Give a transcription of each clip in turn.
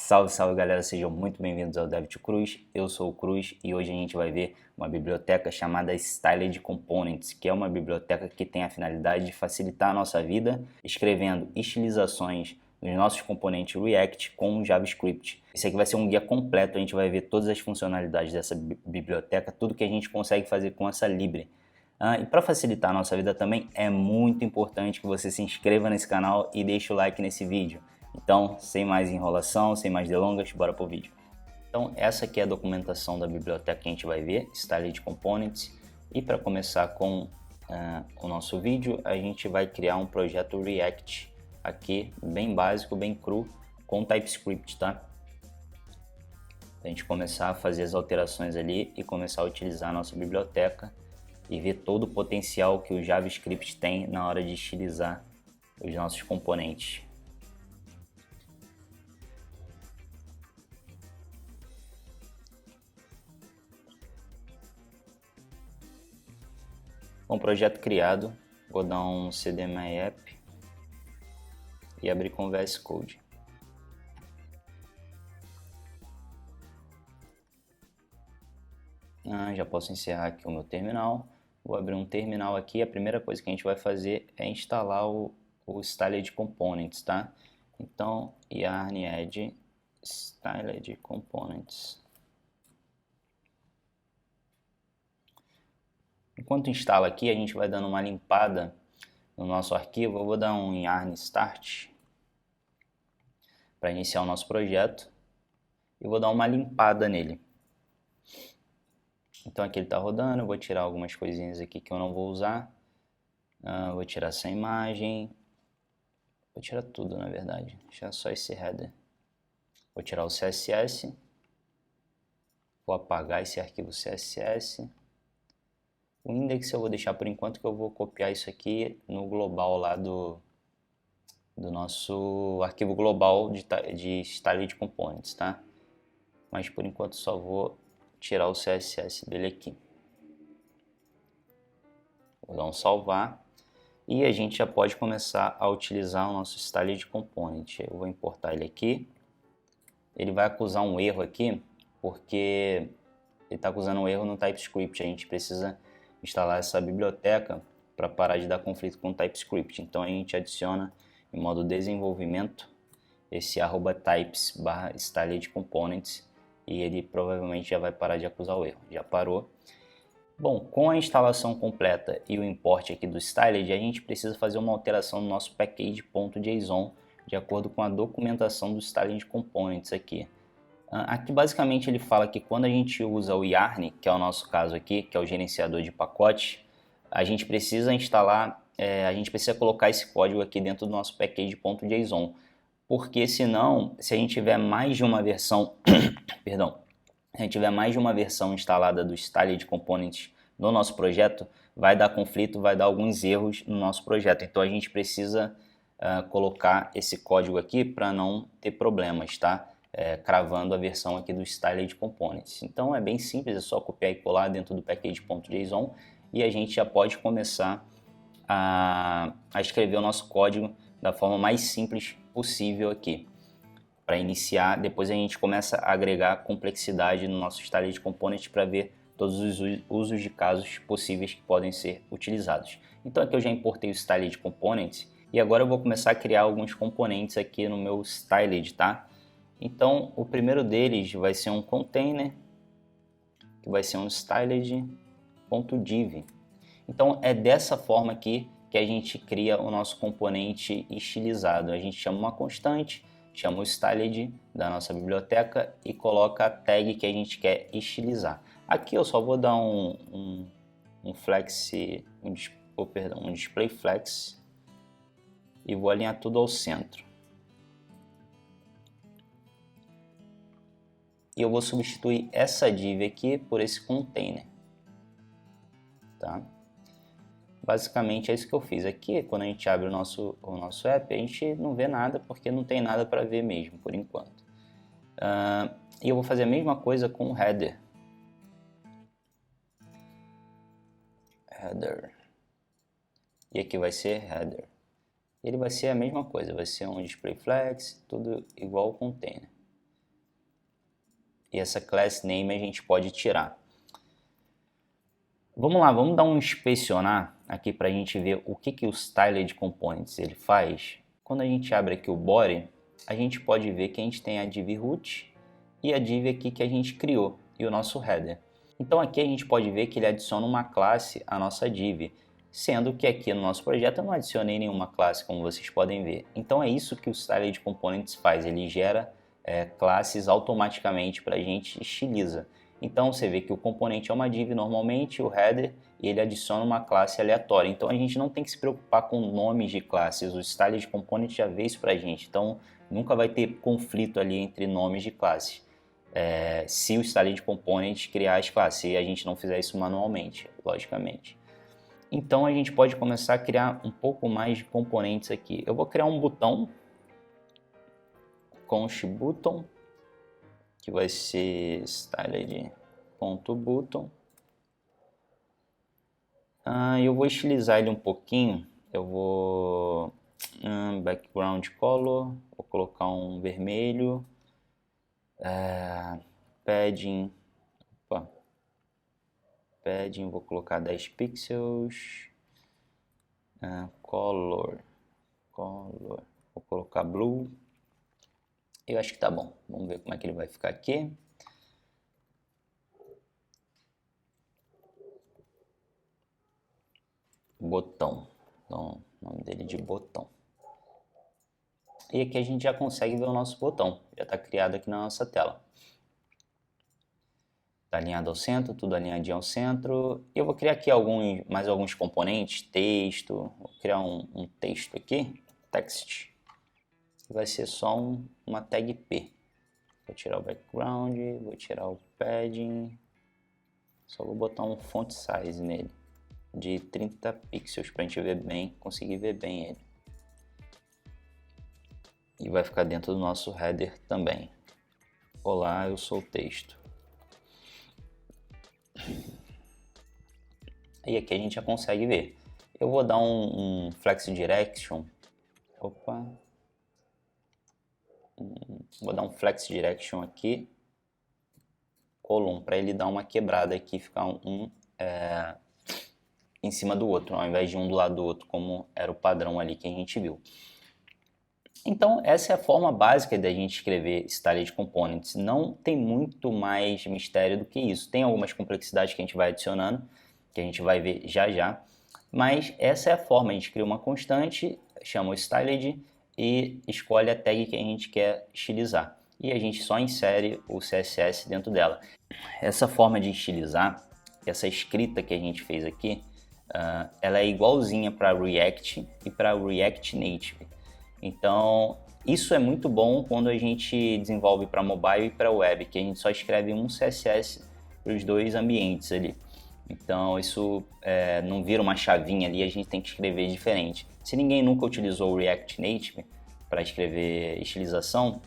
Salve, salve galera, sejam muito bem-vindos ao Dev2Cruz, eu sou o Cruz e hoje a gente vai ver uma biblioteca chamada Styled Components, que é uma biblioteca que tem a finalidade de facilitar a nossa vida escrevendo estilizações nos nossos componentes React com JavaScript. Esse aqui vai ser um guia completo, a gente vai ver todas as funcionalidades dessa biblioteca, tudo que a gente consegue fazer com essa libre. E para facilitar a nossa vida também, é muito importante que você se inscreva nesse canal e deixe o like nesse vídeo. Então, sem mais enrolação, sem mais delongas, bora pro vídeo. Então, essa aqui é a documentação da biblioteca que a gente vai ver, Styled Components. E para começar com o nosso vídeo, a gente vai criar um projeto React aqui, bem básico, bem cru, com TypeScript, tá? Pra gente começar a fazer as alterações ali e começar a utilizar a nossa biblioteca e ver todo o potencial que o JavaScript tem na hora de estilizar os nossos componentes. Bom, projeto criado, vou dar um cdmi app e abrir com VS Code. Já posso encerrar aqui o meu terminal. Vou abrir um terminal aqui. A primeira coisa que a gente vai fazer é instalar o Styled Components, tá? Então, yarn add Styled Components. Enquanto instala aqui, a gente vai dando uma limpada no nosso arquivo. Eu vou dar um yarn start para iniciar o nosso projeto e vou dar uma limpada nele. Então aqui ele está rodando, eu vou tirar algumas coisinhas aqui que eu não vou usar. Vou tirar essa imagem, vou tirar tudo na verdade, deixar só esse header. Vou tirar o CSS, vou apagar esse arquivo CSS. O index eu vou deixar por enquanto, que eu vou copiar isso aqui no global lá do nosso arquivo global de Styled Components, tá? Mas por enquanto só vou tirar o CSS dele aqui. Vou dar um salvar e a gente já pode começar a utilizar o nosso Styled Component. Eu vou importar ele aqui. Ele vai acusar um erro aqui porque ele está acusando um erro no TypeScript. A gente precisa instalar essa biblioteca para parar de dar conflito com o TypeScript. Então a gente adiciona em modo desenvolvimento esse @types/styled components e ele provavelmente já vai parar de acusar o erro. Já parou. Bom, com a instalação completa e o import aqui do Styled, a gente precisa fazer uma alteração no nosso package.json de acordo com a documentação do Styled Components aqui. Aqui basicamente ele fala que quando a gente usa o yarn, que é o nosso caso aqui, que é o gerenciador de pacote, a gente precisa instalar, a gente precisa colocar esse código aqui dentro do nosso package.json, porque senão, se a gente tiver mais de uma versão, perdão, se a gente tiver mais de uma versão instalada do Styled Components no nosso projeto, vai dar conflito, vai dar alguns erros no nosso projeto. Então a gente precisa colocar esse código aqui para não ter problemas, tá? Cravando a versão aqui do Styled Components. Então é bem simples, é só copiar e colar dentro do package.json e a gente já pode começar a escrever o nosso código da forma mais simples possível aqui. Para iniciar, depois a gente começa a agregar complexidade no nosso Styled Components para ver todos os usos de casos possíveis que podem ser utilizados. Então aqui eu já importei o Styled Components e agora eu vou começar a criar alguns componentes aqui no meu Styled, tá? Então, o primeiro deles vai ser um container, que vai ser um styled.div. Então, é dessa forma aqui que a gente cria o nosso componente estilizado. A gente chama uma constante, chama o styled da nossa biblioteca e coloca a tag que a gente quer estilizar. Aqui eu só vou dar um display flex e vou alinhar tudo ao centro. E eu vou substituir essa div aqui por esse container, tá? Basicamente é isso que eu fiz. Aqui, quando a gente abre o nosso app, a gente não vê nada porque não tem nada para ver mesmo, por enquanto. E eu vou fazer a mesma coisa com o header. E aqui vai ser header. Ele vai ser a mesma coisa, vai ser um display flex, tudo igual ao container. e essa class name a gente pode tirar. Vamos lá, vamos dar um inspecionar aqui para a gente ver o que o Styled Components ele faz. Quando a gente abre aqui o body, a gente pode ver que a gente tem a div root e a div aqui que a gente criou e o nosso header. Então aqui a gente pode ver que ele adiciona uma classe à nossa div, sendo que aqui no nosso projeto eu não adicionei nenhuma classe, como vocês podem ver. Então é isso que o Styled Components faz, ele gera classes automaticamente para a gente, estiliza. Então você vê que o componente é uma div normalmente, o header, e ele adiciona uma classe aleatória. Então a gente não tem que se preocupar com nomes de classes, o Styled Component já vê isso para a gente. Então nunca vai ter conflito ali entre nomes de classes. Se o Styled Component criar as classes, e a gente não fizer isso manualmente, logicamente. Então a gente pode começar a criar um pouco mais de componentes aqui. Eu vou criar um botão, const button, que vai ser styled.button. Eu vou estilizar ele um pouquinho. Eu vou background color, vou colocar um vermelho, padding, vou colocar 10 pixels, color, vou colocar blue. Eu acho que tá bom. Vamos ver como é que ele vai ficar aqui. Botão. Então, o nome dele de botão. E aqui a gente já consegue ver o nosso botão. Já está criado aqui na nossa tela. Está alinhado ao centro, tudo alinhadinho ao centro. E eu vou criar aqui mais alguns componentes, texto. Vou criar um texto aqui, text. Vai ser só uma tag P. Vou tirar o background, vou tirar o padding. Só vou botar um font size nele de 30 pixels para a gente ver bem, conseguir ver bem ele. E vai ficar dentro do nosso header também. Olá, eu sou o texto. E aqui a gente já consegue ver. Eu vou dar um flex direction. Vou dar um flex direction aqui. Column, para ele dar uma quebrada aqui, ficar em cima do outro, ao invés de um do lado do outro, como era o padrão ali que a gente viu. Então, essa é a forma básica da gente escrever Styled Components. Não tem muito mais mistério do que isso. Tem algumas complexidades que a gente vai adicionando, que a gente vai ver já já. Mas essa é a forma. A gente cria uma constante, chama o Styled e escolhe a tag que a gente quer estilizar. E a gente só insere o CSS dentro dela. Essa forma de estilizar, essa escrita que a gente fez aqui, ela é igualzinha para React e para React Native. Então, isso é muito bom quando a gente desenvolve para mobile e para web, que a gente só escreve um CSS para os dois ambientes ali. Então, isso não vira uma chavinha ali, a gente tem que escrever diferente. Se ninguém nunca utilizou o React Native para escrever estilização,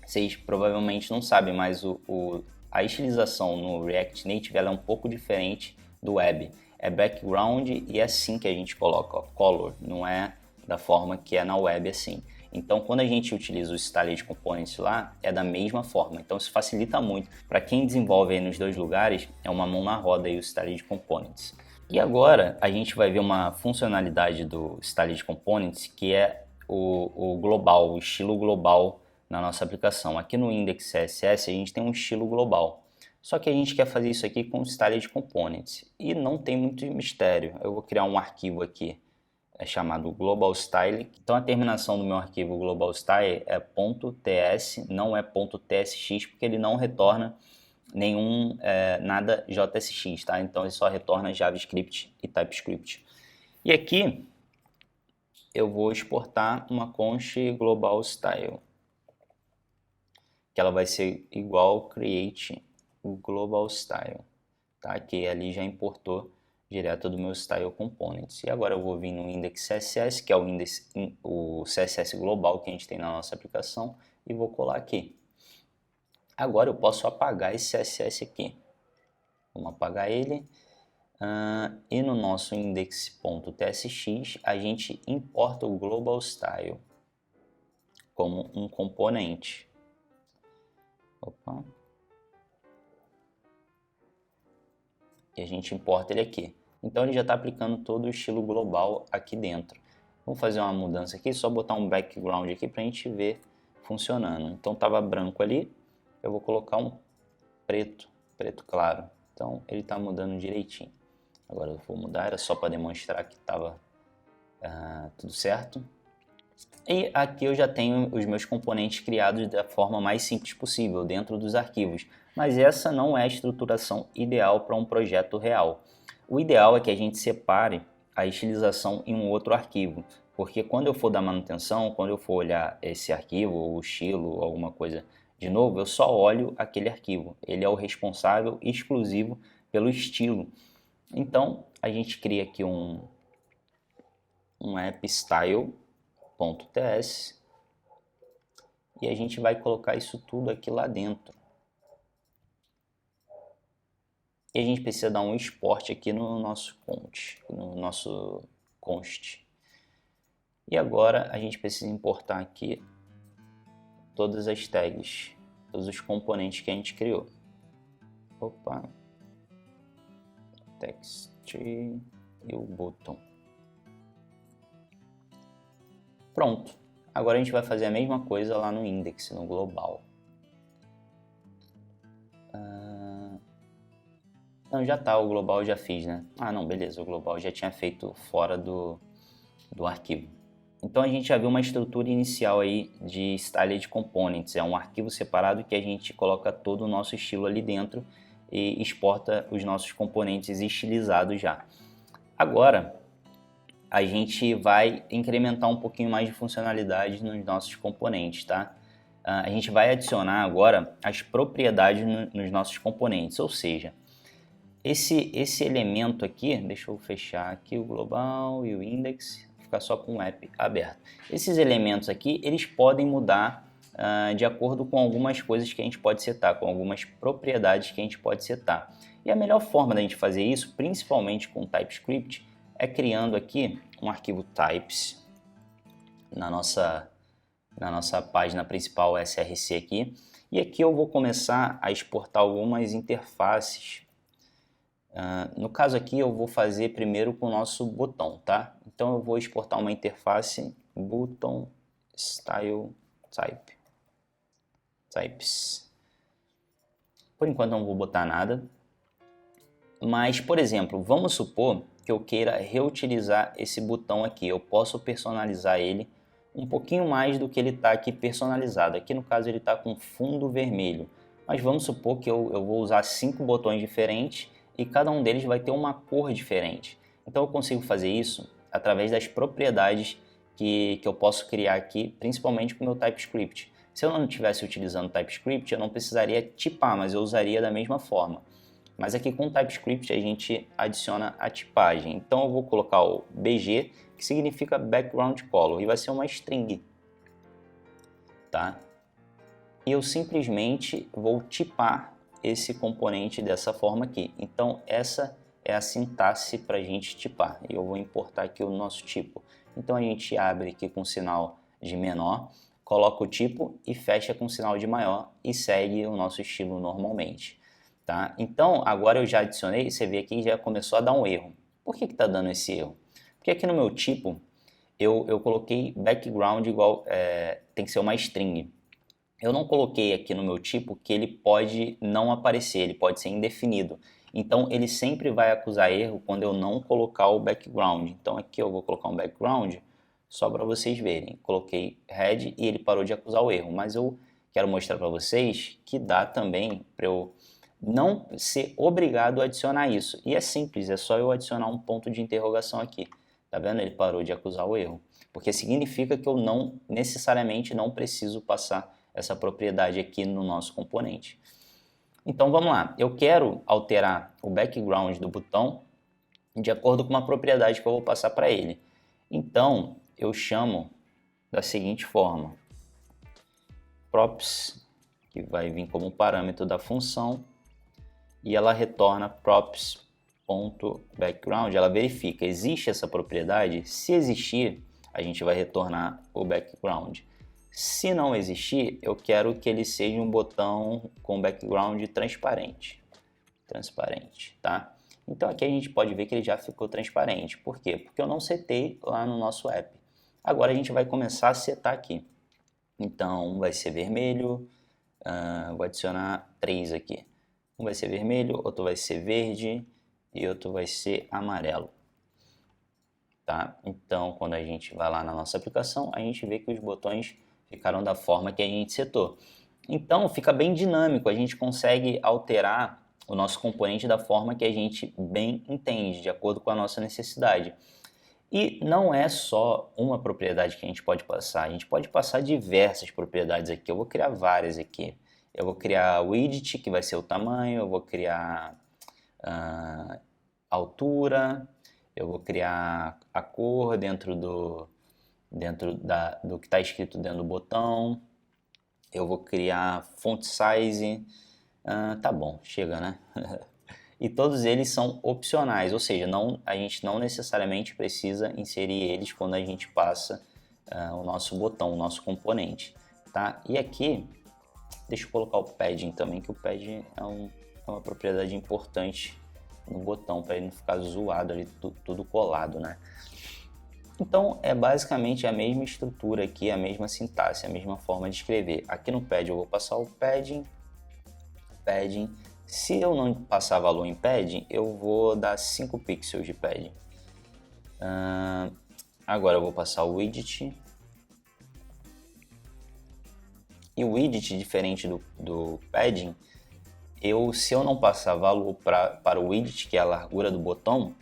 vocês provavelmente não sabem, mas a estilização no React Native ela é um pouco diferente do web. É background e é assim que a gente coloca, ó, color, não é da forma que é na web assim. Então, quando a gente utiliza o Styled Components lá, é da mesma forma. Então, isso facilita muito. Para quem desenvolve aí nos dois lugares, é uma mão na roda aí o Styled Components. E agora, a gente vai ver uma funcionalidade do Styled Components, que é o global, o estilo global na nossa aplicação. Aqui no Index CSS, a gente tem um estilo global. Só que a gente quer fazer isso aqui com Styled Components. E não tem muito mistério. Eu vou criar um arquivo aqui chamado Global Style. Então a terminação do meu arquivo Global Style é .ts, não é .tsx, porque ele não retorna nada JSX, tá? Então ele só retorna JavaScript e TypeScript. E aqui eu vou exportar uma const Global Style, que ela vai ser igual create Global Style, tá? Que ali já importou direto do meu Style Components. E agora eu vou vir no Index CSS, que é o CSS global que a gente tem na nossa aplicação, e vou colar aqui. Agora eu posso apagar esse CSS aqui. Vamos apagar ele. E no nosso index.tsx a gente importa o Global Style como um componente. e a gente importa ele aqui. Então ele já está aplicando todo o estilo global aqui dentro. Vamos fazer uma mudança aqui, só botar um background aqui para a gente ver funcionando. Então estava branco ali, eu vou colocar um preto claro. Então ele está mudando direitinho. Agora eu vou mudar, era só para demonstrar que estava tudo certo. E aqui eu já tenho os meus componentes criados da forma mais simples possível, dentro dos arquivos. Mas essa não é a estruturação ideal para um projeto real. O ideal é que a gente separe a estilização em um outro arquivo, porque quando eu for dar manutenção, quando eu for olhar esse arquivo, ou o estilo, alguma coisa de novo, eu só olho aquele arquivo. Ele é o responsável exclusivo pelo estilo. Então, a gente cria aqui um appstyle.ts e a gente vai colocar isso tudo aqui lá dentro. E a gente precisa dar um export aqui no nosso const. E agora a gente precisa importar aqui todas as tags, todos os componentes que a gente criou. Opa, text e o bottom. Pronto. Agora a gente vai fazer a mesma coisa lá no index, no global. Não, já tá, o global eu já fiz, né? Ah, não, beleza, o global eu já tinha feito fora do arquivo. Então a gente já viu uma estrutura inicial aí de Styled Components. É um arquivo separado que a gente coloca todo o nosso estilo ali dentro e exporta os nossos componentes estilizados já. Agora a gente vai incrementar um pouquinho mais de funcionalidade nos nossos componentes, tá? A gente vai adicionar agora as propriedades nos nossos componentes, ou seja, esse elemento aqui, deixa eu fechar aqui o global e o index, ficar só com o app aberto. Esses elementos aqui, eles podem mudar de acordo com algumas coisas que a gente pode setar, com algumas propriedades que a gente pode setar. E a melhor forma da gente fazer isso, principalmente com TypeScript, é criando aqui um arquivo types na nossa página principal src aqui. E aqui eu vou começar a exportar algumas interfaces. No caso aqui eu vou fazer primeiro com o nosso botão, tá? Então eu vou exportar uma interface button style types. Por enquanto não vou botar nada. Mas, por exemplo, vamos supor que eu queira reutilizar esse botão aqui. Eu posso personalizar ele um pouquinho mais do que ele está aqui personalizado. Aqui no caso ele está com fundo vermelho. Mas vamos supor que eu vou usar 5 botões diferentes e cada um deles vai ter uma cor diferente. Então eu consigo fazer isso através das propriedades que eu posso criar aqui, principalmente com o meu TypeScript. Se eu não estivesse utilizando TypeScript, eu não precisaria tipar, mas eu usaria da mesma forma. Mas aqui com o TypeScript a gente adiciona a tipagem. Então eu vou colocar o BG, que significa Background Color, e vai ser uma string. Tá? E eu simplesmente vou tipar esse componente dessa forma aqui. Então essa é a sintaxe para a gente tipar. E eu vou importar aqui o nosso tipo. Então a gente abre aqui com sinal de menor, coloca o tipo e fecha com sinal de maior e segue o nosso estilo normalmente. Tá? Então agora eu já adicionei, você vê aqui que já começou a dar um erro. Por que está dando esse erro? Porque aqui no meu tipo eu coloquei background igual, tem que ser uma string. Eu não coloquei aqui no meu tipo que ele pode não aparecer, ele pode ser indefinido. Então ele sempre vai acusar erro quando eu não colocar o background. Então aqui eu vou colocar um background só para vocês verem. Coloquei head e ele parou de acusar o erro, mas eu quero mostrar para vocês que dá também para eu não ser obrigado a adicionar isso. E é simples, é só eu adicionar um ponto de interrogação aqui. Tá vendo? Ele parou de acusar o erro. Porque significa que eu não necessariamente não preciso passar essa propriedade aqui no nosso componente. Então vamos lá, eu quero alterar o background do botão de acordo com uma propriedade que eu vou passar para ele. Então eu chamo da seguinte forma, props, que vai vir como parâmetro da função, e ela retorna props.background, ela verifica, existe essa propriedade? Se existir, a gente vai retornar o background. Se não existir, eu quero que ele seja um botão com background transparente, tá? Então aqui a gente pode ver que ele já ficou transparente. Por quê? Porque eu não setei lá no nosso app. Agora a gente vai começar a setar aqui. Então um vai ser vermelho, vou adicionar 3 aqui. Um vai ser vermelho, outro vai ser verde e outro vai ser amarelo. Tá? Então quando a gente vai lá na nossa aplicação, a gente vê que os botões ficaram da forma que a gente setou. Então fica bem dinâmico, a gente consegue alterar o nosso componente da forma que a gente bem entende, de acordo com a nossa necessidade. E não é só uma propriedade que a gente pode passar, a gente pode passar diversas propriedades aqui. Eu vou criar várias aqui. Eu vou criar widget, que vai ser o tamanho, eu vou criar altura, eu vou criar a cor dentro do que está escrito dentro do botão. Eu vou criar font size, tá bom, chega, né? E todos eles são opcionais, ou seja, a gente não necessariamente precisa inserir eles quando a gente passa o nosso botão, o nosso componente, tá? E aqui, deixa eu colocar o padding também, que o padding é uma propriedade importante no botão, para ele não ficar zoado ali, tudo colado, né? Então é basicamente a mesma estrutura aqui, a mesma sintaxe, a mesma forma de escrever. Aqui no padding eu vou passar o padding. Se eu não passar valor em padding, eu vou dar 5 pixels de padding. Agora eu vou passar o widget. E o widget, diferente do padding, se eu não passar valor para o widget, que é a largura do botão,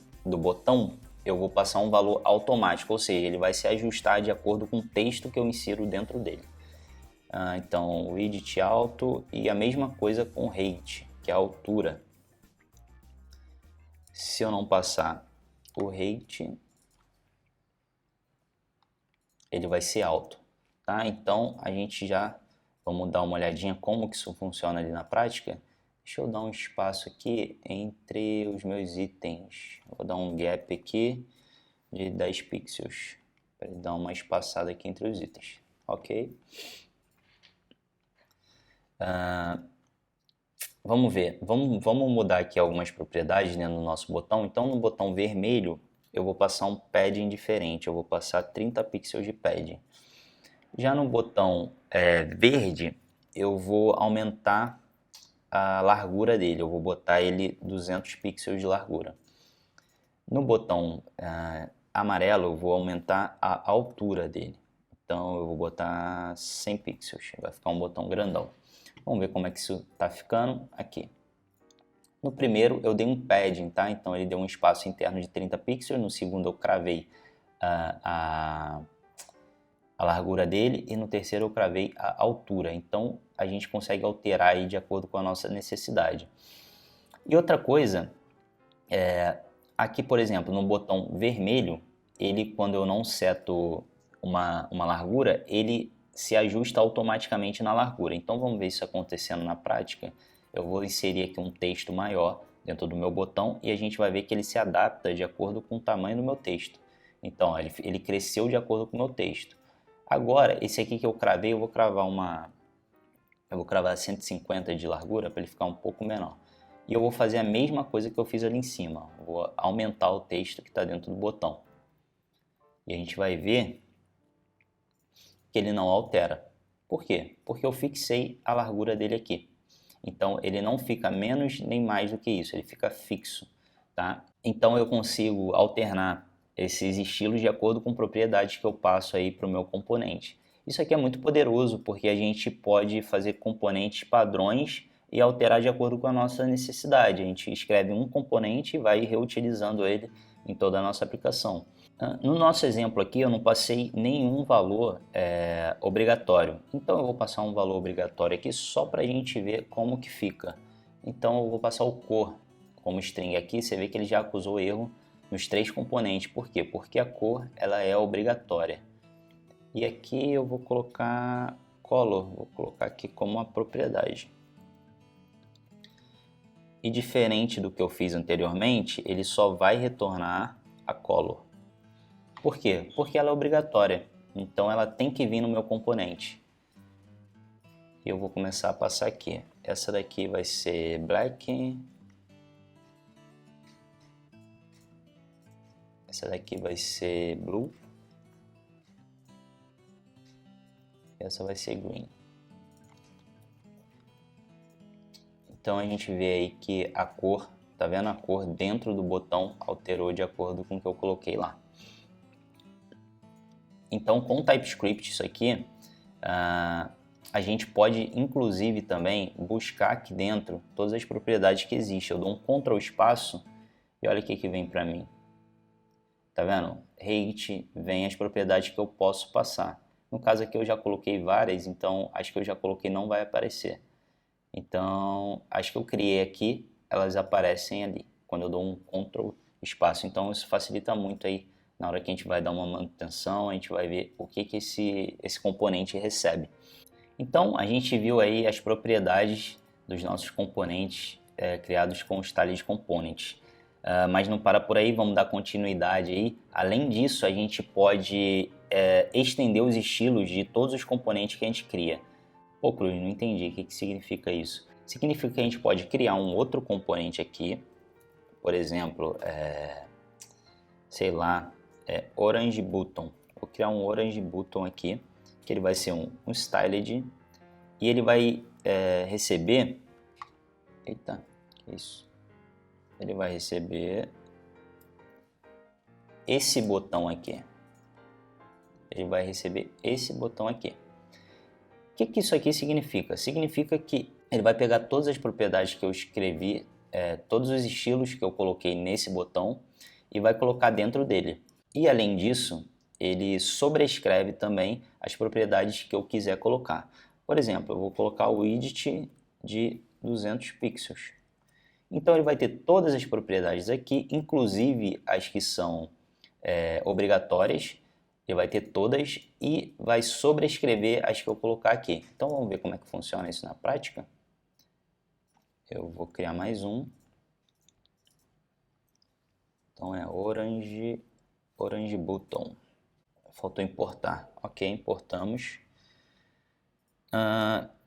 eu vou passar um valor automático, ou seja, ele vai se ajustar de acordo com o texto que eu insiro dentro dele. Então, widget alto e a mesma coisa com height, que é a altura. Se eu não passar o height, ele vai ser alto, tá? Então, vamos dar uma olhadinha como que isso funciona ali na prática. Deixa eu dar um espaço aqui entre os meus itens. Vou dar um gap aqui de 10 pixels para dar uma espaçada aqui entre os itens, ok? Vamos ver, vamos mudar aqui algumas propriedades dentro do nosso botão. Então no botão vermelho eu vou passar um padding diferente, eu vou passar 30 pixels de padding. Já no botão verde eu vou aumentar a largura dele, eu vou botar ele 200 pixels de largura. No botão amarelo eu vou aumentar a altura dele, então eu vou botar 100 pixels, vai ficar um botão grandão. Vamos ver como é que isso está ficando aqui. No primeiro eu dei um padding, tá? Então ele deu um espaço interno de 30 pixels, no segundo eu cravei a largura dele e no terceiro eu cravei a altura. Então a gente consegue alterar aí de acordo com a nossa necessidade. E outra coisa, aqui por exemplo no botão vermelho, quando eu não seto uma largura, ele se ajusta automaticamente na largura. Então vamos ver isso acontecendo na prática. Eu vou inserir aqui um texto maior dentro do meu botão e a gente vai ver que ele se adapta de acordo com o tamanho do meu texto. Então ó, ele cresceu de acordo com o meu texto. Agora esse aqui que eu cravei, eu vou cravar 150 de largura para ele ficar um pouco menor. E eu vou fazer a mesma coisa que eu fiz ali em cima. Vou aumentar o texto que está dentro do botão. E a gente vai ver que ele não altera. Por quê? Porque eu fixei a largura dele aqui. Então ele não fica menos nem mais do que isso, ele fica fixo, tá? Então eu consigo alternar esses estilos de acordo com propriedades que eu passo aí para o meu componente. Isso aqui é muito poderoso porque a gente pode fazer componentes padrões e alterar de acordo com a nossa necessidade. A gente escreve um componente e vai reutilizando ele em toda a nossa aplicação. No nosso exemplo aqui eu não passei nenhum valor obrigatório, então eu vou passar um valor obrigatório aqui só para a gente ver como que fica. Então eu vou passar o cor como string aqui, você vê que ele já acusou erro nos 3 componentes. Por quê? Porque a cor ela é obrigatória. E aqui eu vou colocar color, vou colocar aqui como uma propriedade. E diferente do que eu fiz anteriormente, ele só vai retornar a color. Por quê? Porque ela é obrigatória, então ela tem que vir no meu componente. E eu vou começar a passar aqui. Essa daqui vai ser black. Essa daqui vai ser blue. Essa vai ser green. Então a gente vê aí que a cor, tá vendo? A cor dentro do botão alterou de acordo com o que eu coloquei lá. Então com o TypeScript isso aqui, a gente pode inclusive também buscar aqui dentro todas as propriedades que existem. Eu dou um Ctrl espaço e olha o que vem para mim. Tá vendo? Rate, vem as propriedades que eu posso passar. No caso aqui eu já coloquei várias, então as que eu já coloquei não vai aparecer. Então as que eu criei aqui, elas aparecem ali, quando eu dou um Ctrl espaço. Então isso facilita muito aí, na hora que a gente vai dar uma manutenção, a gente vai ver o que esse componente recebe. Então a gente viu aí as propriedades dos nossos componentes criados com o Styled Component. Mas não para por aí, vamos dar continuidade aí. Além disso, a gente pode estender os estilos de todos os componentes que a gente cria. Pô, Cruz, não entendi. O que significa isso? Significa que a gente pode criar um outro componente aqui. Por exemplo, sei lá, Orange Button. Vou criar um Orange Button aqui, que ele vai ser um Styled. E ele vai receber... Eita, que isso? Ele vai receber esse botão aqui. Ele vai receber esse botão aqui. O que isso aqui significa? Significa que ele vai pegar todas as propriedades que eu escrevi, todos os estilos que eu coloquei nesse botão e vai colocar dentro dele. E além disso, ele sobrescreve também as propriedades que eu quiser colocar. Por exemplo, eu vou colocar o widget de 200 pixels. Então ele vai ter todas as propriedades aqui, inclusive as que são obrigatórias. Ele vai ter todas e vai sobrescrever as que eu colocar aqui. Então vamos ver como é que funciona isso na prática. Eu vou criar mais um. Então é Orange Button. Faltou importar. Ok, importamos.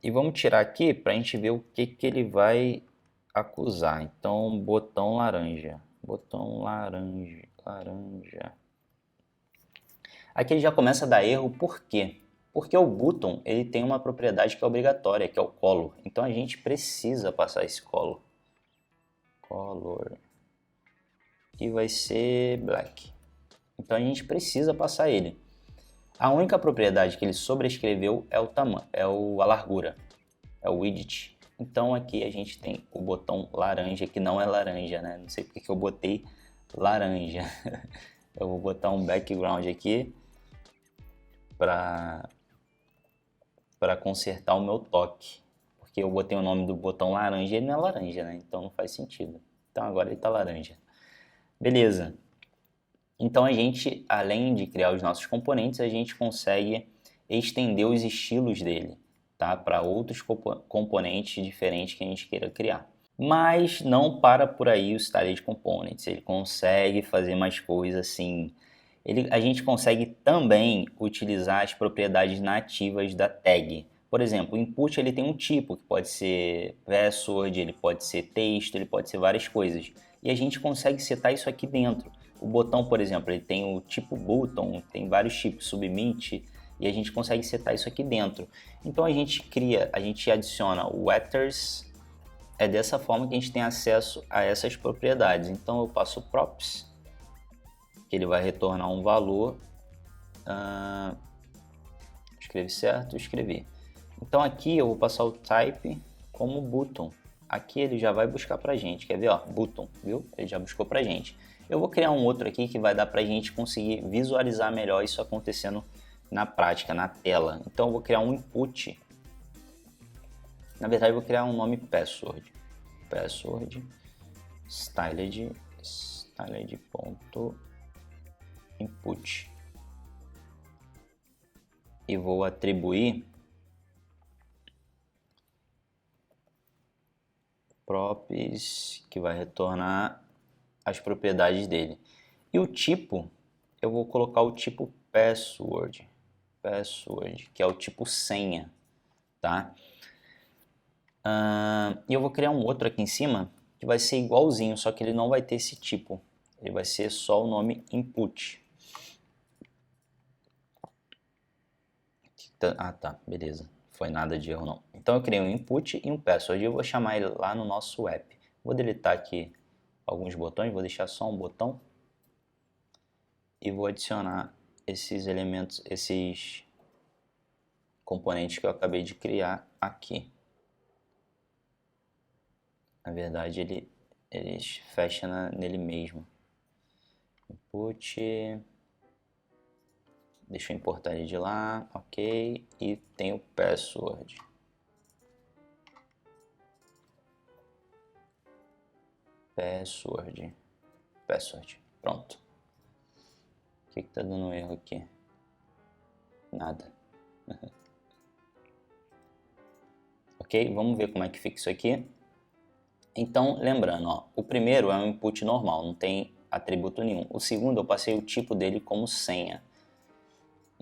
E vamos tirar aqui para a gente ver o que ele vai acusar. Então, botão laranja. Botão laranja. Aqui ele já começa a dar erro, por quê? Porque o button ele tem uma propriedade que é obrigatória, que é o color. Então a gente precisa passar esse color. E vai ser black. Então a gente precisa passar ele. A única propriedade que ele sobrescreveu é o tamanho, a largura, é o widget. Então aqui a gente tem o botão laranja, que não é laranja, né? Não sei porque que eu botei laranja. Eu vou botar um background aqui para consertar o meu toque. Porque eu botei o nome do botão laranja e ele não é laranja, né? Então não faz sentido. Então agora ele está laranja. Beleza. Então a gente, além de criar os nossos componentes, a gente consegue estender os estilos dele, tá? Para outros componentes diferentes que a gente queira criar. Mas não para por aí o Styled Components, ele consegue fazer mais coisas assim. A gente consegue também utilizar as propriedades nativas da tag. Por exemplo, o input ele tem um tipo, que pode ser password, ele pode ser texto, ele pode ser várias coisas. E a gente consegue setar isso aqui dentro. O botão, por exemplo, ele tem o tipo button, tem vários tipos, submit, e a gente consegue setar isso aqui dentro. Então a gente adiciona o atters. É dessa forma que a gente tem acesso a essas propriedades. Então eu passo o props, que ele vai retornar um valor. Escrevi certo? Escrevi. Então aqui eu vou passar o type como button. Aqui ele já vai buscar pra gente. Quer ver? Ó, button, viu? Ele já buscou pra gente. Eu vou criar um outro aqui que vai dar pra gente conseguir visualizar melhor isso acontecendo na prática, na tela. Então eu vou criar um input. Na verdade, eu vou criar um nome password. Password styled.input. E vou atribuir props, que vai retornar as propriedades dele. E o tipo, eu vou colocar o tipo password, que é o tipo senha, tá? E eu vou criar um outro aqui em cima que vai ser igualzinho, só que ele não vai ter esse tipo. ele vai ser só o nome input. Ah, tá, beleza. Foi nada de erro não. Então eu criei um input e um password. Eu vou chamar ele lá no nosso app. Vou deletar aqui alguns botões, vou deixar só um botão. E vou adicionar esses elementos, esses componentes que eu acabei de criar aqui. Na verdade, ele fecha nele mesmo. Input. Deixa eu importar ele de lá, ok. E tem o password. Password. Pronto. O que tá dando erro aqui? Nada. Ok, vamos ver como é que fica isso aqui. Então, lembrando, ó, o primeiro é um input normal, não tem atributo nenhum. O segundo, eu passei o tipo dele como senha.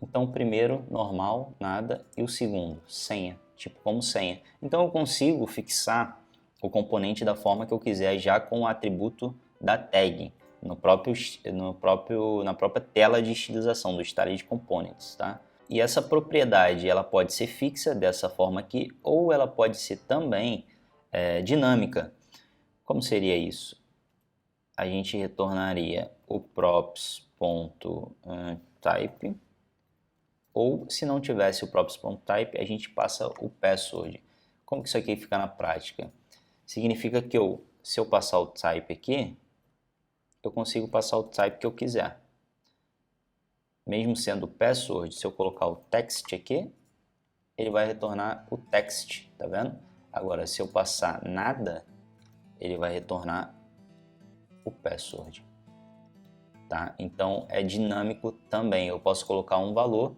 Então, o primeiro, normal, nada, e o segundo, senha, tipo como senha. Então, eu consigo fixar o componente da forma que eu quiser, já com o atributo da tag, na própria tela de estilização do Styled Components, tá? E essa propriedade, ela pode ser fixa dessa forma aqui, ou ela pode ser também dinâmica. Como seria isso? A gente retornaria o props.type, ou se não tivesse o props.type, a gente passa o password. Como que isso aqui fica na prática? Significa que se eu passar o type aqui, eu consigo passar o type que eu quiser. Mesmo sendo o password, se eu colocar o text aqui, ele vai retornar o text, tá vendo? Agora, se eu passar nada, ele vai retornar o password, tá? Então, é dinâmico também. Eu posso colocar um valor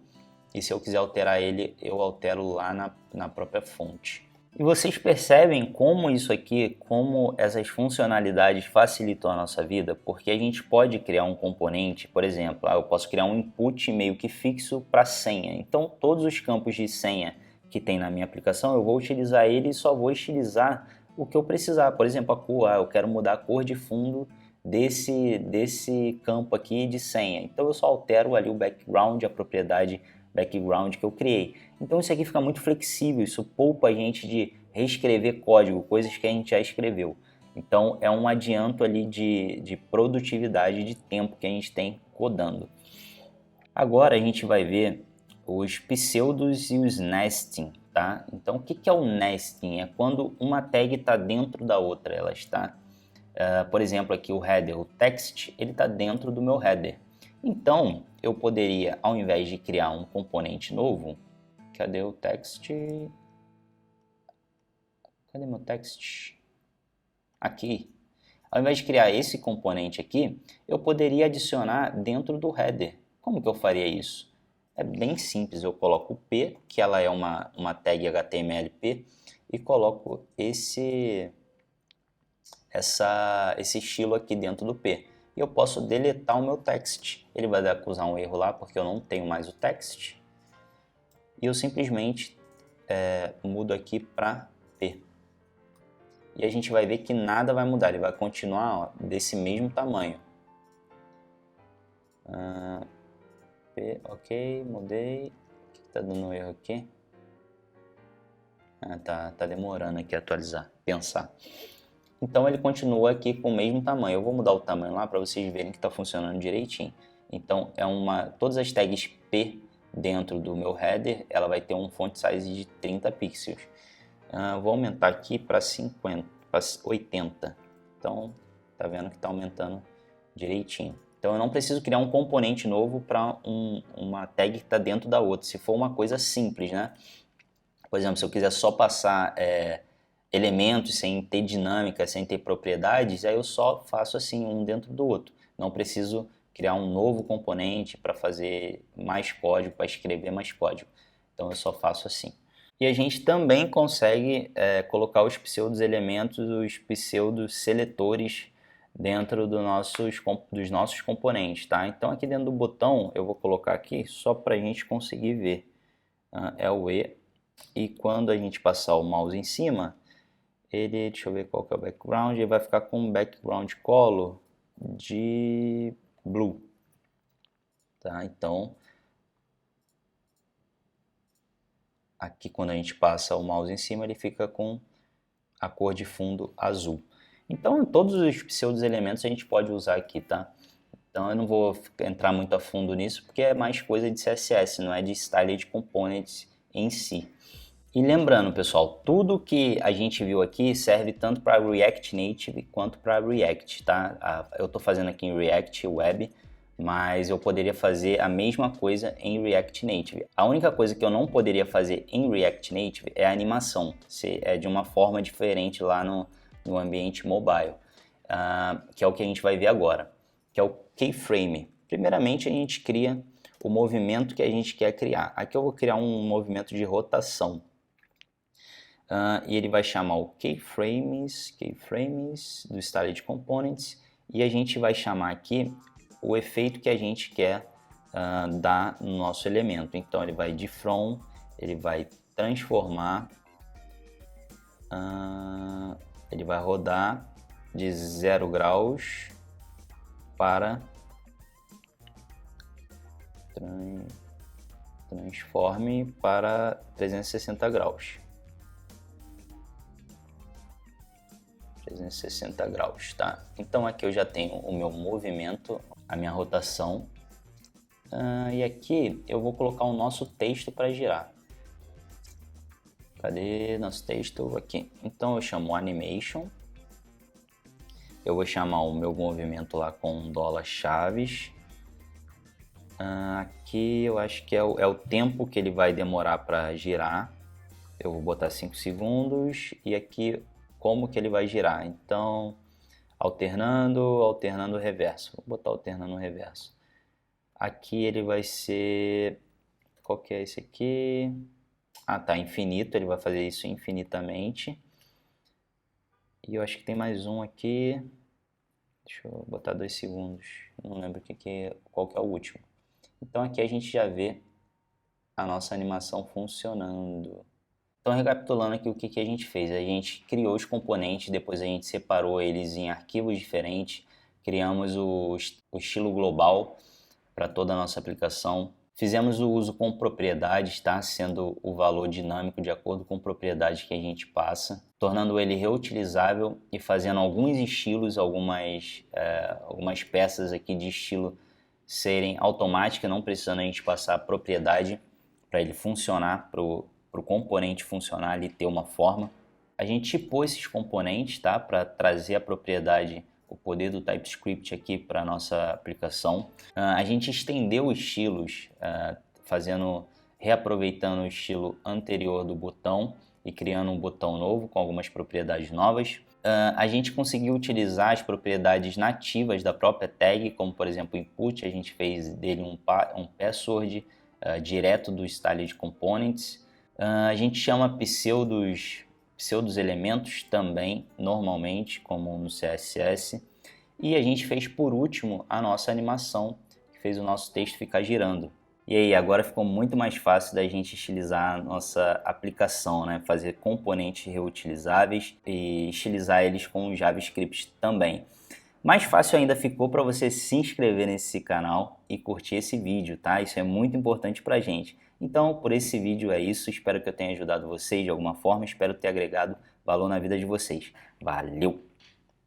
e se eu quiser alterar ele, eu altero lá na própria fonte. E vocês percebem como isso aqui, como essas funcionalidades facilitam a nossa vida? Porque a gente pode criar um componente, por exemplo, eu posso criar um input meio que fixo para senha. Então, todos os campos de senha que tem na minha aplicação, eu vou utilizar ele e só vou estilizar o que eu precisar. Por exemplo, a cor, eu quero mudar a cor de fundo desse campo aqui de senha. Então, eu só altero ali o background, a propriedade background que eu criei. Então isso aqui fica muito flexível, isso poupa a gente de reescrever código, coisas que a gente já escreveu. Então é um adianto ali de produtividade, de tempo que a gente tem codando. Agora a gente vai ver os pseudos e os nesting, tá? Então o que é o nesting? É quando uma tag está dentro da outra, ela está, por exemplo aqui o header, o text, ele está dentro do meu header. Então, eu poderia, ao invés de criar um componente novo, cadê o text? Cadê meu text? Aqui. Ao invés de criar esse componente aqui, eu poderia adicionar dentro do header. Como que eu faria isso? É bem simples, eu coloco o P, que ela é uma tag HTMLP, e coloco esse estilo aqui dentro do P. E eu posso deletar o meu text. Ele vai acusar um erro lá porque eu não tenho mais o text. E eu simplesmente mudo aqui para P. E a gente vai ver que nada vai mudar, ele vai continuar, ó, desse mesmo tamanho. P, ok, mudei. O que está dando erro aqui? Tá demorando aqui a atualizar, pensar. Então ele continua aqui com o mesmo tamanho. Eu vou mudar o tamanho lá para vocês verem que está funcionando direitinho. Então todas as tags P dentro do meu header, ela vai ter um font size de 30 pixels. Vou aumentar aqui para 80. Então tá vendo que está aumentando direitinho. Então eu não preciso criar um componente novo para uma tag que está dentro da outra. Se for uma coisa simples, né? Por exemplo, se eu quiser só passar elementos sem ter dinâmica, sem ter propriedades, aí eu só faço assim um dentro do outro. Não preciso criar um novo componente para fazer mais código, para escrever mais código. Então eu só faço assim. E a gente também consegue colocar os pseudos elementos, os pseudos seletores dentro dos nossos componentes, tá? Então aqui dentro do botão eu vou colocar aqui só para a gente conseguir ver. É o E. E quando a gente passar o mouse em cima, deixa eu ver qual que é o background, ele vai ficar com um background color de blue, tá? Então, aqui quando a gente passa o mouse em cima, ele fica com a cor de fundo azul. Então, todos os pseudos elementos a gente pode usar aqui, tá? Então, eu não vou entrar muito a fundo nisso, porque é mais coisa de CSS, não é de Styled Components em si. E lembrando, pessoal, tudo que a gente viu aqui serve tanto para React Native quanto para React, tá? Eu estou fazendo aqui em React Web, mas eu poderia fazer a mesma coisa em React Native. A única coisa que eu não poderia fazer em React Native é a animação, é de uma forma diferente lá no ambiente mobile, que é o que a gente vai ver agora, que é o keyframe. Primeiramente, a gente cria o movimento que a gente quer criar. Aqui eu vou criar um movimento de rotação. E ele vai chamar o keyframes do Styled Components, e a gente vai chamar aqui o efeito que a gente quer dar no nosso elemento. Então ele vai de from, ele vai transformar, ele vai rodar de 0 graus para transforme para 360 graus. 360 graus, tá? Então aqui eu já tenho o meu movimento, a minha rotação, e aqui eu vou colocar o nosso texto para girar. Cadê nosso texto? Aqui. Então eu chamo animation, eu vou chamar o meu movimento lá com $chaves. Aqui eu acho que é o tempo que ele vai demorar para girar. Eu vou botar 5 segundos e aqui como que ele vai girar. Então, alternando reverso. Vou botar alternando reverso. Aqui ele vai ser... Qual que é esse aqui? Tá, infinito. Ele vai fazer isso infinitamente. E eu acho que tem mais um aqui. Deixa eu botar 2 segundos. Não lembro qual que é o último. Então aqui a gente já vê a nossa animação funcionando. Então, recapitulando aqui o que a gente fez. A gente criou os componentes, depois a gente separou eles em arquivos diferentes, criamos o estilo global para toda a nossa aplicação. Fizemos o uso com propriedades, tá? Sendo o valor dinâmico de acordo com a propriedade que a gente passa, tornando ele reutilizável e fazendo alguns estilos, algumas peças aqui de estilo serem automáticas, não precisando a gente passar a propriedade para ele funcionar, para o componente funcionar e ter uma forma. A gente tipou esses componentes, tá? Para trazer a propriedade, o poder do TypeScript aqui para a nossa aplicação. A gente estendeu os estilos, reaproveitando o estilo anterior do botão e criando um botão novo com algumas propriedades novas. A gente conseguiu utilizar as propriedades nativas da própria tag, como por exemplo o input, a gente fez dele um password direto do Styled Components. A gente chama pseudos elementos também, normalmente, como no CSS. E a gente fez por último a nossa animação, que fez o nosso texto ficar girando. E aí, agora ficou muito mais fácil da gente estilizar a nossa aplicação, né? Fazer componentes reutilizáveis e estilizar eles com JavaScript também. Mais fácil ainda ficou para você se inscrever nesse canal e curtir esse vídeo, tá? Isso é muito importante para a gente. Então, por esse vídeo é isso. Espero que eu tenha ajudado vocês de alguma forma. Espero ter agregado valor na vida de vocês. Valeu!